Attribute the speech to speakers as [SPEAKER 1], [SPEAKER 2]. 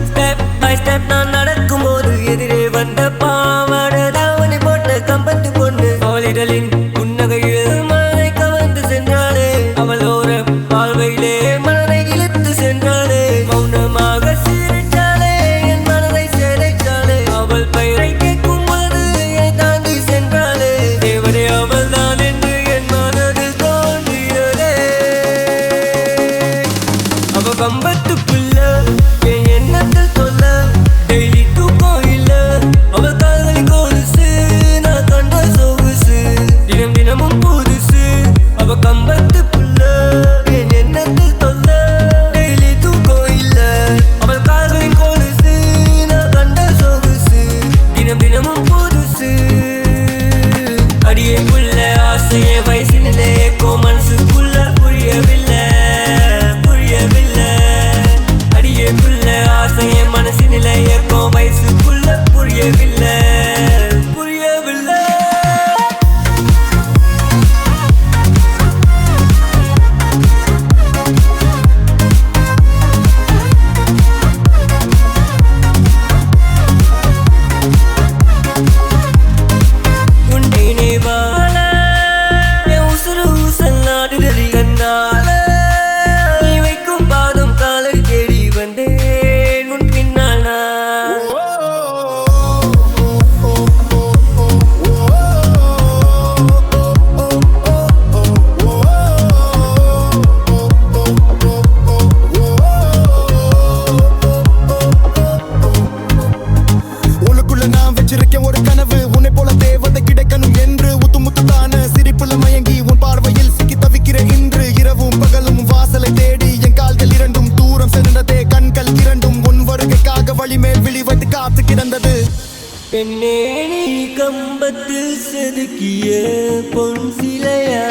[SPEAKER 1] Step by step நான் நடக்கும்போது எதிரே வந்த பாவாடை தாவணி போட்ட கம்பத்து பொண்ணு அவளிடலின் புன்னகையில் மனதை கவர்ந்து சென்றாளே அவளோர பார்வையிலே மனதை இழுத்து சென்றாளே மௌனமாக சிரித்தாளே என் மனதை சிதைத்தாளே அவள் பெயரை கேட்கும் போது என்னை தாண்டி சென்றாளே தேவனே அவள் தான் என்று என் மனதில் தோன்றியதே அவ கம்பத்து என் எண்ணத்தில் சொல்ல டெய்லி தூக்கம் இல்ல அவள் கால்களை கொலுசு நான் கண்ட சொகுசு தினம் தினமும் புதுசு அவ கம்பத்து புள்ள என் எண்ணத்தில் சொல்ல டெய்லி தூக்கம் இல்ல அவள் கால்களின் கொலுசு நான் கண்ட சொகுசு தினம் தினமும் புதுசு அடியே புள்ள ஆசையே வயசினிலே ஏக்கோ மனசுக்குள்ள புரியவில்லை ஆசைய மனசினில ஏற்கும் வயசுக்குள்ள புரியவில்லை உன்னை வாழ என் உசுறு ஊசல் நாடுதலி கண்ணால நீ வைக்கும் பாதம் காலை தேடி வந்தேன்
[SPEAKER 2] ஒரு கனவு உன்னை போல தேவதை கிடைக்கணும் என்று முத்து முத்துதான சிரிப்புல மயங்கி உன் பார்வையில் சிக்கி தவிக்கிற இன்று இரவும் பகலும் வாசலை தேடி என் கால்கள் இரண்டும் தூரம் சென்றதே கண்கள் இரண்டும் உன் வருகைக்காக வழிமேல் விழி வைத்து காத்து கிடந்தது
[SPEAKER 1] பெண்ணே நீ கம்பத்தில் செதுக்கிய பொன் சிலையா